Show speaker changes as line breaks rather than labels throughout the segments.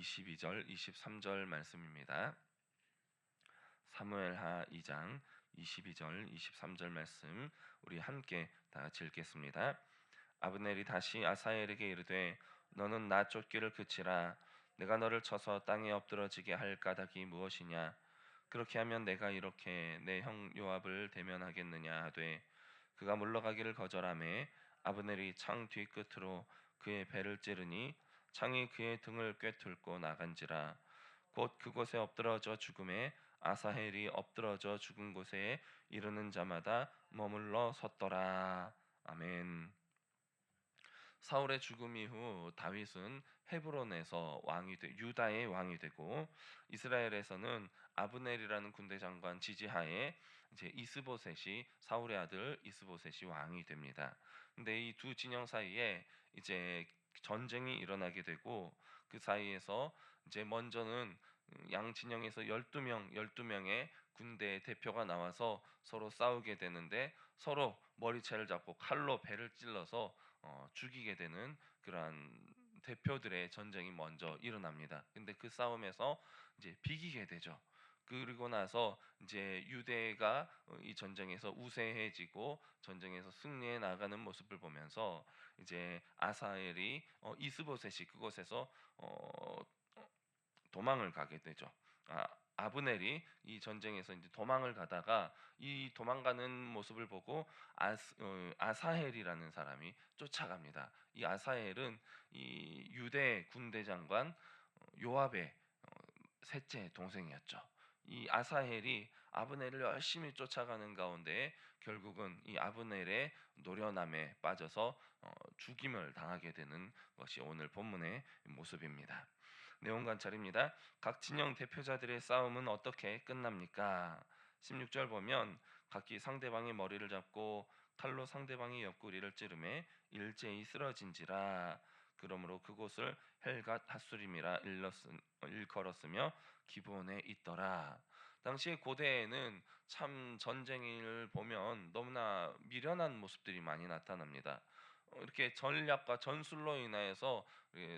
22절, 23절 말씀입니다. 사무엘하 2장 22절, 23절 말씀 우리 함께 다 같이 읽겠습니다. 아브넬이 다시 아사엘에게 이르되 너는 나 쫓기를 그치라. 내가 너를 쳐서 땅에 엎드러지게 할 까닭이 무엇이냐? 그렇게 하면 내가 이렇게 내 형 요압을 대면하겠느냐 하되 그가 물러가기를 거절하매 아브넬이 창 뒤끝으로 그의 배를 찌르니 창이 그의 등을 꿰뚫고 나간지라. 곧 그곳에 엎드러져 죽음에 아사헬이 엎드러져 죽은 곳에 이르는 자마다 머물러 섰더라. 아멘. 사울의 죽음 이후 다윗은 헤브론에서 유다의 왕이 되고 이스라엘에서는 아브넬이라는 군대 장관 지지하에 이제 이스보셋이 사울의 아들 이스보셋이 왕이 됩니다. 근데 이 두 진영 사이에 이제 전쟁이 일어나게 되고 그 사이에서 이제 먼저는 양 진영에서 12명의 군대 대표가 나와서 서로 싸우게 되는데 서로 머리채를 잡고 칼로 배를 찔러서 죽이게 되는 그러한 대표들의 전쟁이 먼저 일어납니다. 근데 그 싸움에서 이제 비기게 되죠. 그리고 나서 이제 유대가 이 전쟁에서 우세해지고 전쟁에서 승리해 나가는 모습을 보면서 이제 아사엘이 이스보셋이 그곳에서 도망을 가게 되죠. 아브넬이 이 전쟁에서 이제 도망을 가다가 이 도망가는 모습을 보고 아사헬이라는 사람이 쫓아갑니다. 이 아사헬은 이 유대 군대 장관 요압의 셋째 동생이었죠. 이 아사헬이 아브넬을 열심히 쫓아가는 가운데 결국은 이 아브넬의 노련함에 빠져서 죽임을 당하게 되는 것이 오늘 본문의 모습입니다. 내용 관찰입니다. 각 진영 대표자들의 싸움은 어떻게 끝납니까? 16절 보면 각기 상대방의 머리를 잡고 칼로 상대방의 옆구리를 찌르매 일제히 쓰러진지라. 그러므로 그곳을 헬갓 핫수림이라 일컬었으며 기본에 있더라. 당시의 고대에는 참 전쟁을 보면 너무나 미련한 모습들이 많이 나타납니다. 이렇게 전략과 전술로 인하여서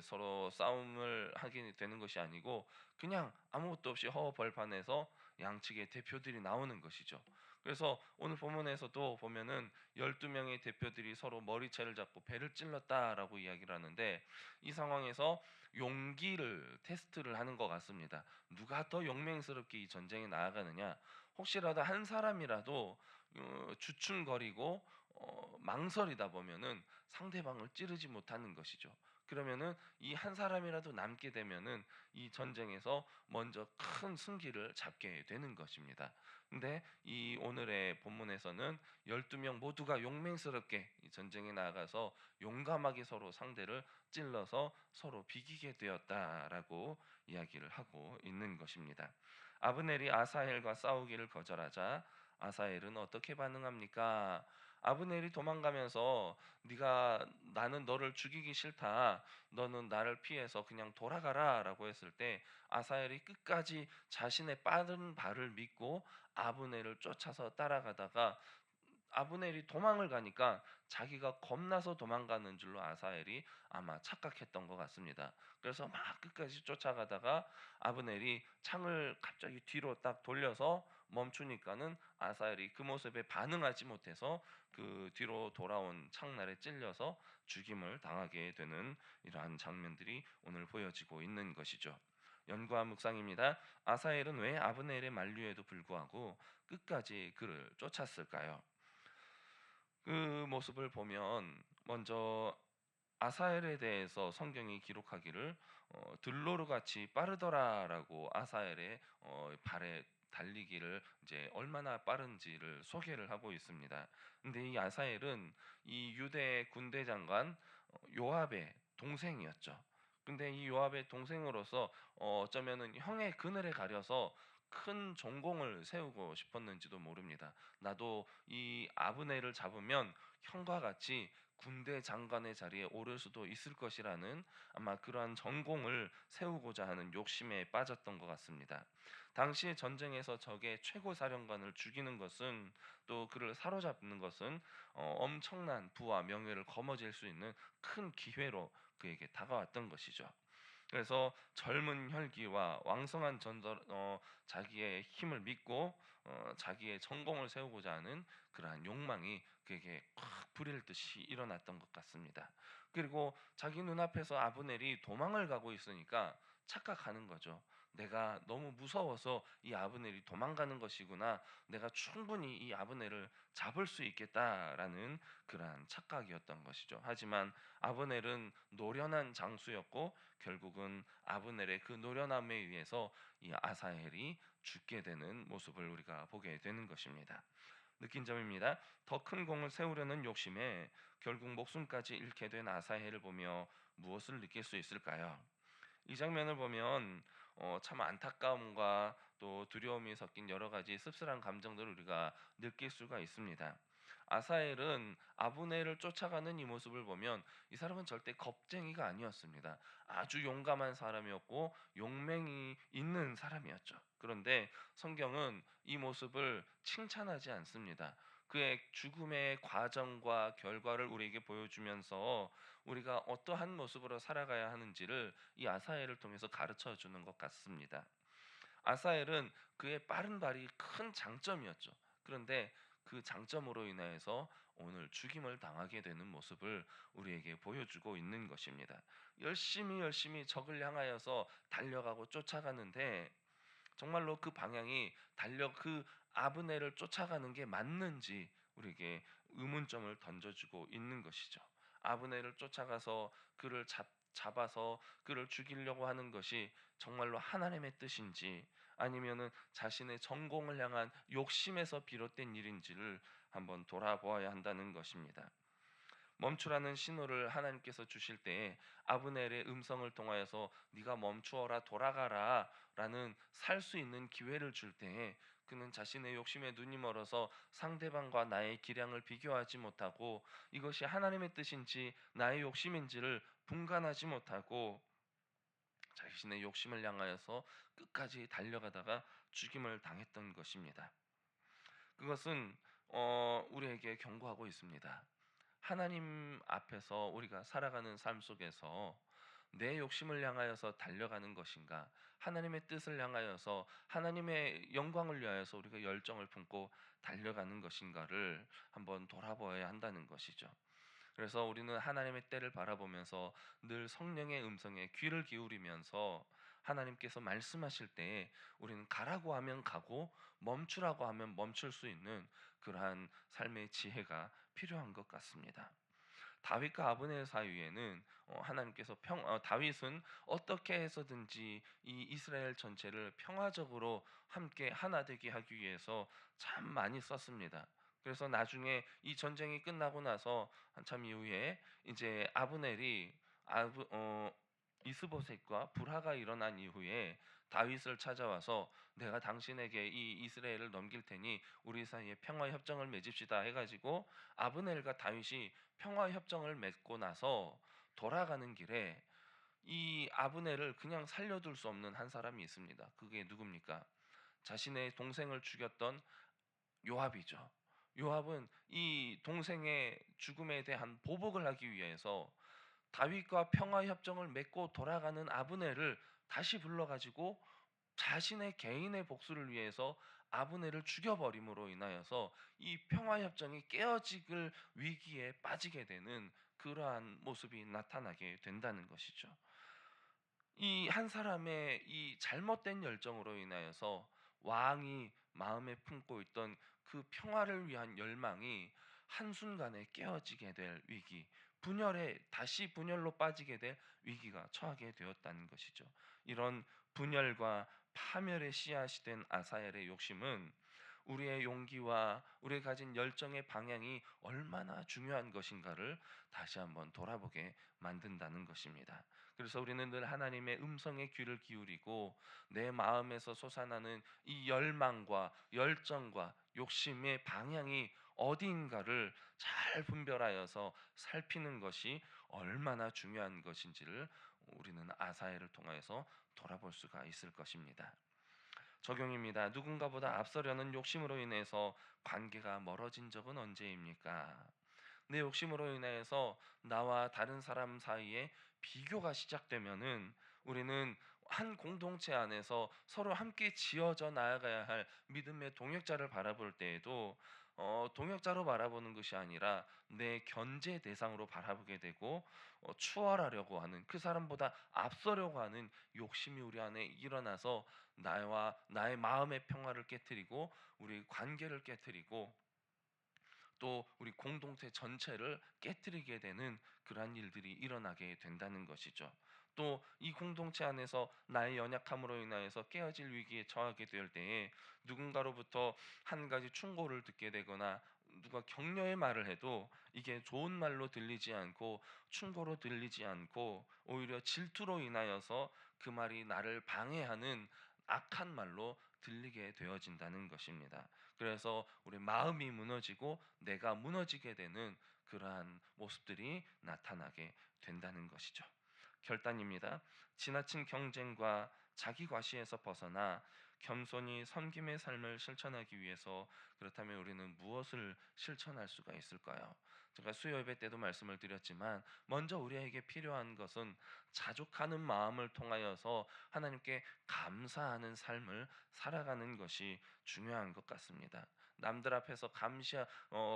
서로 싸움을 하게 되는 것이 아니고 그냥 아무것도 없이 허허벌판에서 양측의 대표들이 나오는 것이죠. 그래서 오늘 본문에서도 보면은 12명의 대표들이 서로 머리채를 잡고 배를 찔렀다라고 이야기를 하는데 이 상황에서 용기를 테스트를 하는 것 같습니다. 누가 더 용맹스럽게 이 전쟁에 나아가느냐. 혹시라도 한 사람이라도 주춤거리고 망설이다 보면은 상대방을 찌르지 못하는 것이죠. 그러면은 이 한 사람이라도 남게 되면은 이 전쟁에서 먼저 큰 승기를 잡게 되는 것입니다. 근데 이 오늘의 본문에서는 12명 모두가 용맹스럽게 이 전쟁에 나가서 용감하게 서로 상대를 찔러서 서로 비기게 되었다라고 이야기를 하고 있는 것입니다. 아브넬이 아사헬과 싸우기를 거절하자 아사헬은 어떻게 반응합니까? 아브넬이 도망가면서 네가 나는 너를 죽이기 싫다. 너는 나를 피해서 그냥 돌아가라라고 했을 때 아사헬이 끝까지 자신의 빠른 발을 믿고 아브넬을 쫓아서 따라가다가 아브넬이 도망을 가니까 자기가 겁나서 도망가는 줄로 아사헬이 아마 착각했던 것 같습니다. 그래서 막 끝까지 쫓아가다가 아브넬이 창을 갑자기 뒤로 딱 돌려서 멈추니까는 아사헬이 그 모습에 반응하지 못해서 그 뒤로 돌아온 창날에 찔려서 죽임을 당하게 되는 이러한 장면들이 오늘 보여지고 있는 것이죠. 연구와 묵상입니다. 아사헬은 왜 아브넬의 만류에도 불구하고 끝까지 그를 쫓았을까요? 그 모습을 보면 먼저 아사엘에 대해서 성경이 기록하기를 들로르같이 빠르더라라고 아사엘의 발에 달리기를 이제 얼마나 빠른지를 소개를 하고 있습니다. 근데 이 아사엘은 이 유대 군대 장관 요압의 동생이었죠. 근데 이 요압의 동생으로서 어쩌면은 형의 그늘에 가려서 큰 전공을 세우고 싶었는지도 모릅니다. 나도 이 아브넬을 잡으면 형과 같이 군대 장관의 자리에 오를 수도 있을 것이라는 아마 그러한 전공을 세우고자 하는 욕심에 빠졌던 것 같습니다. 당시의 전쟁에서 적의 최고 사령관을 죽이는 것은 또 그를 사로잡는 것은 엄청난 부와 명예를 거머쥘 수 있는 큰 기회로 그에게 다가왔던 것이죠. 그래서 젊은 혈기와 왕성한 전설, 자기의 힘을 믿고 자기의 전공을 세우고자 하는 그러한 욕망이 그에게 콱 불일 듯이 일어났던 것 같습니다. 그리고 자기 눈앞에서 아브넬이 도망을 가고 있으니까 착각하는 거죠. 내가 너무 무서워서 이 아브넬이 도망가는 것이구나. 내가 충분히 이 아브넬을 잡을 수 있겠다라는 그러한 착각이었던 것이죠. 하지만 아브넬은 노련한 장수였고 결국은 아브넬의 그 노련함에 의해서 이 아사헬이 죽게 되는 모습을 우리가 보게 되는 것입니다. 느낀 점입니다. 더 큰 공을 세우려는 욕심에 결국 목숨까지 잃게 된 아사헬을 보며 무엇을 느낄 수 있을까요? 이 장면을 보면 참 안타까움과 또 두려움이 섞인 여러 가지 씁쓸한 감정들을 우리가 느낄 수가 있습니다. 아사엘은 아브넬을 쫓아가는 이 모습을 보면 이 사람은 절대 겁쟁이가 아니었습니다. 아주 용감한 사람이었고 용맹이 있는 사람이었죠. 그런데 성경은 이 모습을 칭찬하지 않습니다. 그의 죽음의 과정과 결과를 우리에게 보여주면서 우리가 어떠한 모습으로 살아가야 하는지를 이 아사엘을 통해서 가르쳐 주는 것 같습니다. 아사엘은 그의 빠른 발이 큰 장점이었죠. 그런데 그 장점으로 인하여서 오늘 죽임을 당하게 되는 모습을 우리에게 보여주고 있는 것입니다. 열심히 적을 향하여서 달려가고 쫓아가는데 정말로 그 방향이 그 아브넬을 쫓아가는 게 맞는지 우리에게 의문점을 던져주고 있는 것이죠. 아브넬을 쫓아가서 잡아서 그를 죽이려고 하는 것이 정말로 하나님의 뜻인지 아니면은 자신의 전공을 향한 욕심에서 비롯된 일인지를 한번 돌아보아야 한다는 것입니다. 멈추라는 신호를 하나님께서 주실 때에 아브넬의 음성을 통하여서 네가 멈추어라 돌아가라라는 살 수 있는 기회를 줄 때에 그는 자신의 욕심에 눈이 멀어서 상대방과 나의 기량을 비교하지 못하고 이것이 하나님의 뜻인지 나의 욕심인지를 분간하지 못하고 자신의 욕심을 향하여서 끝까지 달려가다가 죽임을 당했던 것입니다. 그것은 우리에게 경고하고 있습니다. 하나님 앞에서 우리가 살아가는 삶 속에서 내 욕심을 향하여서 달려가는 것인가, 하나님의 뜻을 향하여서 하나님의 영광을 위하여서 우리가 열정을 품고 달려가는 것인가를 한번 돌아보아야 한다는 것이죠. 그래서 우리는 하나님의 때를 바라보면서 늘 성령의 음성에 귀를 기울이면서 하나님께서 말씀하실 때에 우리는 가라고 하면 가고 멈추라고 하면 멈출 수 있는 그러한 삶의 지혜가 필요한 것 같습니다. 다윗과 아브넬 사이에는 하나님께서 다윗은 어떻게 해서든지 이 이스라엘 전체를 평화적으로 함께 하나 되게 하기 위해서 참 많이 썼습니다. 그래서 나중에 이 전쟁이 끝나고 나서 한참 이후에 이제 아브넬이 아브 어 이스보셋과 불화가 일어난 이후에 다윗을 찾아와서 내가 당신에게 이 이스라엘을 넘길 테니 우리 사이에 평화 협정을 맺읍시다 해가지고 아브넬과 다윗이 평화 협정을 맺고 나서 돌아가는 길에 이 아브넬을 그냥 살려둘 수 없는 한 사람이 있습니다. 그게 누굽니까? 자신의 동생을 죽였던 요압이죠. 요압은 이 동생의 죽음에 대한 보복을 하기 위해서 다윗과 평화 협정을 맺고 돌아가는 아브넬을 다시 불러가지고 자신의 개인의 복수를 위해서 아브넬을 죽여버림으로 인하여서 이 평화 협정이 깨어질 위기에 빠지게 되는 그러한 모습이 나타나게 된다는 것이죠. 이 한 사람의 이 잘못된 열정으로 인하여서 왕이 마음에 품고 있던 그 평화를 위한 열망이 한순간에 깨어지게 될 위기, 다시 분열로 빠지게 될 위기가 처하게 되었다는 것이죠. 이런 분열과 파멸의 씨앗이 된 아사엘의 욕심은 우리의 용기와 우리가 가진 열정의 방향이 얼마나 중요한 것인가를 다시 한번 돌아보게 만든다는 것입니다. 그래서 우리는 늘 하나님의 음성에 귀를 기울이고 내 마음에서 솟아나는 이 열망과 열정과 욕심의 방향이 어디인가를 잘 분별하여서 살피는 것이 얼마나 중요한 것인지를 우리는 아사엘을 통하여서 돌아볼 수가 있을 것입니다. 적용입니다. 누군가보다 앞서려는 욕심으로 인해서 관계가 멀어진 적은 언제입니까? 내 욕심으로 인해서 나와 다른 사람 사이에 비교가 시작되면은 우리는 한 공동체 안에서 서로 함께 지어져 나아가야 할 믿음의 동역자를 바라볼 때에도 동역자로 바라보는 것이 아니라 내 견제 대상으로 바라보게 되고 추월하려고 하는, 그 사람보다 앞서려고 하는 욕심이 우리 안에 일어나서 나와 나의 마음의 평화를 깨뜨리고 우리 관계를 깨뜨리고 또 우리 공동체 전체를 깨뜨리게 되는 그러한 일들이 일어나게 된다는 것이죠. 또 이 공동체 안에서 나의 연약함으로 인하여서 깨어질 위기에 처하게 될 때에 누군가로부터 한 가지 충고를 듣게 되거나 누가 격려의 말을 해도 이게 좋은 말로 들리지 않고 충고로 들리지 않고 오히려 질투로 인하여서 그 말이 나를 방해하는 악한 말로 들리게 되어진다는 것입니다. 그래서 우리 마음이 무너지고 내가 무너지게 되는 그러한 모습들이 나타나게 된다는 것이죠. 결단입니다. 지나친 경쟁과 자기 과시에서 벗어나 겸손히 섬김의 삶을 실천하기 위해서, 그렇다면 우리는 무엇을 실천할 수가 있을까요? 제가 수요 예배 때도 말씀을 드렸지만 먼저 우리에게 필요한 것은 자족하는 마음을 통하여서 하나님께 감사하는 삶을 살아가는 것이 중요한 것 같습니다. 남들 앞에서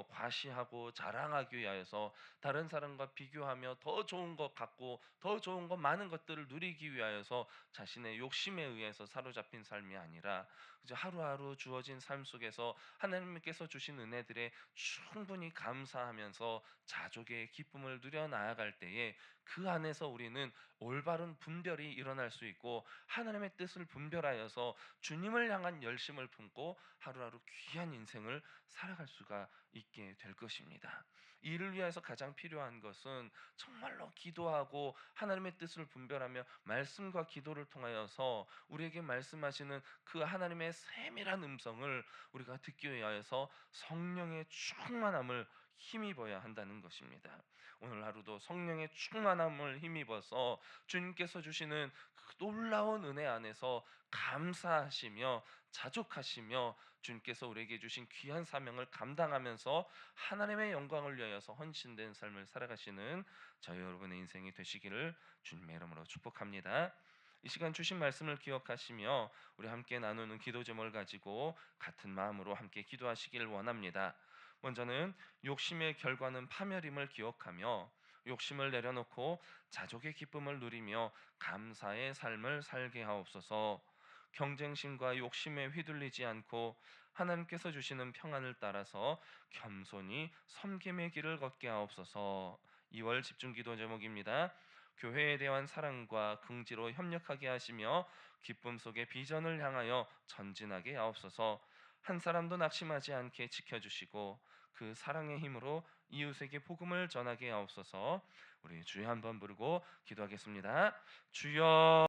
과시하고 자랑하기 위하여서 다른 사람과 비교하며 더 좋은 것 갖고 더 좋은 것 많은 것들을 누리기 위하여서 자신의 욕심에 의해서 사로잡힌 삶이 아니라 이제 하루하루 주어진 삶 속에서 하나님께서 주신 은혜들에 충분히 감사하면서 자족의 기쁨을 누려 나아갈 때에 그 안에서 우리는 올바른 분별이 일어날 수 있고 하나님의 뜻을 분별하여서 주님을 향한 열심을 품고 하루하루 귀한 인생을 살아갈 수가 있게 될 것입니다. 이를 위해서 가장 필요한 것은 정말로 기도하고 하나님의 뜻을 분별하며 말씀과 기도를 통하여서 우리에게 말씀하시는 그 하나님의 세밀한 음성을 우리가 듣기 위하여서 성령의 충만함을 힘입어야 한다는 것입니다. 오늘 하루도 성령의 충만함을 힘입어서 주님께서 주시는 그 놀라운 은혜 안에서 감사하시며 자족하시며 주님께서 우리에게 주신 귀한 사명을 감당하면서 하나님의 영광을 위하여서 헌신된 삶을 살아가시는 저희 여러분의 인생이 되시기를 주님의 이름으로 축복합니다. 이 시간 주신 말씀을 기억하시며 우리 함께 나누는 기도 제목을 가지고 같은 마음으로 함께 기도하시길 원합니다. 먼저는 욕심의 결과는 파멸임을 기억하며 욕심을 내려놓고 자족의 기쁨을 누리며 감사의 삶을 살게 하옵소서. 경쟁심과 욕심에 휘둘리지 않고 하나님께서 주시는 평안을 따라서 겸손히 섬김의 길을 걷게 하옵소서. 2월 집중기도 제목입니다. 교회에 대한 사랑과 긍지로 협력하게 하시며 기쁨 속에 비전을 향하여 전진하게 하옵소서. 한 사람도 낙심하지 않게 지켜주시고 그 사랑의 힘으로 이웃에게 복음을 전하게 하옵소서. 우리 주여 한번 부르고 기도하겠습니다. 주여.